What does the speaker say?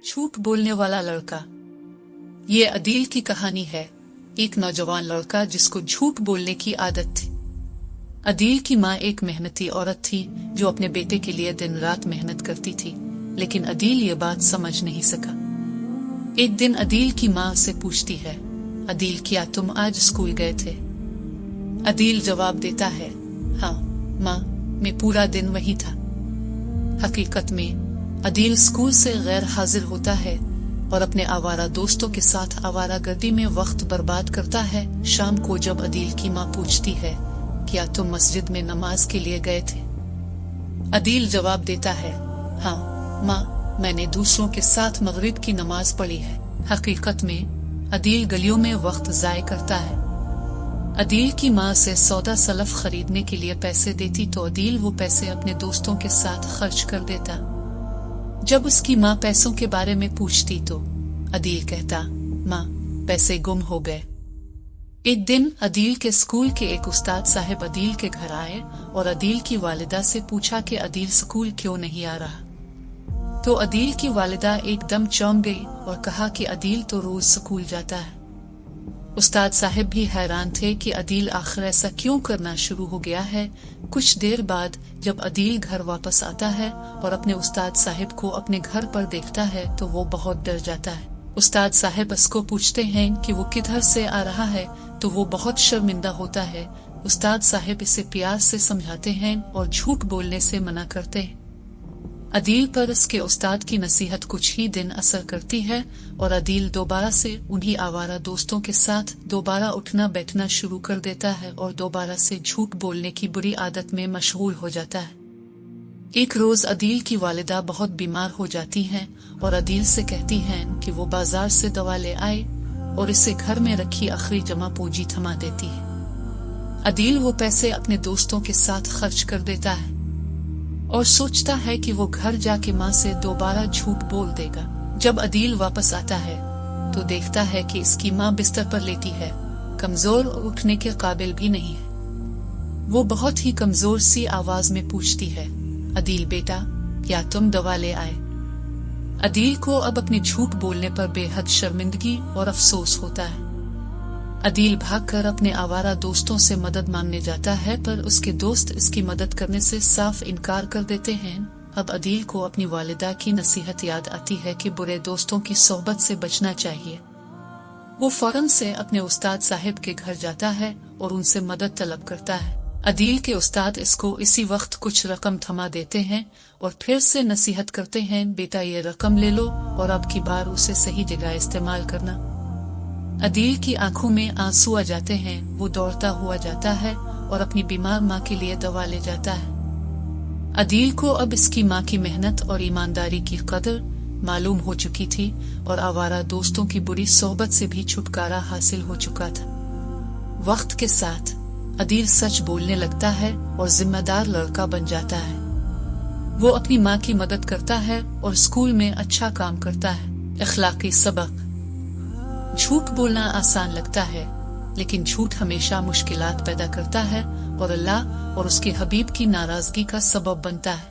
झूठ बोलने वाला लड़का। ये अदील की कहानी है। एक नौजवान लड़का जिसको झूठ बोलने की आदत थी। अदील की माँ एक मेहनती औरत थी जो अपने बेटे के लिए दिन रात मेहनत करती थी, लेकिन अदील ये बात समझ नहीं सका। एक दिन अदील की माँ से पूछती है, अदील क्या तुम आज स्कूल गए थे? अदील जवाब देता है, हाँ माँ, मैं पूरा दिन वहीं था। हकीकत में अदील स्कूल से गैर हाजिर होता है और अपने आवारा दोस्तों के साथ आवारागर्दी में वक्त बर्बाद करता है। शाम को जब अदील की माँ पूछती है, क्या तुम मस्जिद में नमाज के लिए गए थे? अदील जवाब देता है, हाँ माँ, मैंने दूसरों के साथ मगरिब की नमाज पढ़ी है। हकीकत में अदील गलियों में वक्त जाया करता है। अदील की माँ से सौदा सलफ खरीदने के लिए पैसे देती तो अदील वो पैसे अपने दोस्तों के साथ खर्च कर देता। जब उसकी माँ पैसों के बारे में पूछती तो अदील कहता, माँ, पैसे गुम हो गए। एक दिन अदील के स्कूल के एक उस्ताद साहब अदील के घर आए और अदील की वालिदा से पूछा कि अदील स्कूल क्यों नहीं आ रहा। तो अदील की वालिदा एकदम चौंक गई और कहा कि अदील तो रोज स्कूल जाता है। उस्ताद साहब भी हैरान थे कि अदील आखिर ऐसा क्यों करना शुरू हो गया है। कुछ देर बाद जब अदील घर वापस आता है और अपने उस्ताद साहब को अपने घर पर देखता है तो वो बहुत डर जाता है। उस्ताद साहब उसको पूछते हैं कि वो किधर से आ रहा है तो वो बहुत शर्मिंदा होता है। उस्ताद साहब इसे प्यार से समझाते हैं और झूठ बोलने से मना करते हैं। अदील पर उसके उस्ताद की नसीहत कुछ ही दिन असर करती है और अदील दोबारा से उन्हीं आवारा दोस्तों के साथ दोबारा उठना बैठना शुरू कर देता है और दोबारा से झूठ बोलने की बुरी आदत में मशगूल हो जाता है। एक रोज अदील की वालिदा बहुत बीमार हो जाती हैं और अदील से कहती हैं कि वो बाजार से दवा ले आए और इसे घर में रखी आखिरी जमा पूंजी थमा देती है। अदील वो पैसे अपने दोस्तों के साथ खर्च कर देता है और सोचता है कि वो घर जाके माँ से दोबारा झूठ बोल देगा। जब अदील वापस आता है तो देखता है कि इसकी माँ बिस्तर पर लेटी है, कमजोर और उठने के काबिल भी नहीं है। वो बहुत ही कमजोर सी आवाज में पूछती है, अदील बेटा, क्या तुम दवा ले आए? अदील को अब अपने झूठ बोलने पर बेहद शर्मिंदगी और अफसोस होता है। अदील भागकर अपने आवारा दोस्तों से मदद मांगने जाता है पर उसके दोस्त इसकी मदद करने से साफ इनकार कर देते हैं। अब अदील को अपनी वालिदा की नसीहत याद आती है कि बुरे दोस्तों की सोहबत से बचना चाहिए। वो फौरन से अपने उस्ताद साहिब के घर जाता है और उनसे मदद तलब करता है। अदील के उस्ताद इसको इसी वक्त कुछ रकम थमा देते हैं और फिर से नसीहत करते हैं, बेटा ये रकम ले लो और अब की बार उसे सही जगह इस्तेमाल करना। अदील की आंखों में आंसू आ जाते हैं। वो दौड़ता हुआ जाता है और अपनी बीमार माँ के लिए दवा ले जाता है। अदील को अब इसकी माँ की मेहनत और ईमानदारी की कदर मालूम हो चुकी थी और आवारा दोस्तों की बुरी सोहबत से भी छुटकारा हासिल हो चुका था। वक्त के साथ अदील सच बोलने लगता है और जिम्मेदार लड़का बन जाता है। वो अपनी माँ की मदद करता है और स्कूल में अच्छा काम करता है। अखलाकी सबक। झूठ बोलना आसान लगता है, लेकिन झूठ हमेशा मुश्किलात पैदा करता है और अल्लाह और उसके हबीब की नाराजगी का सबब बनता है।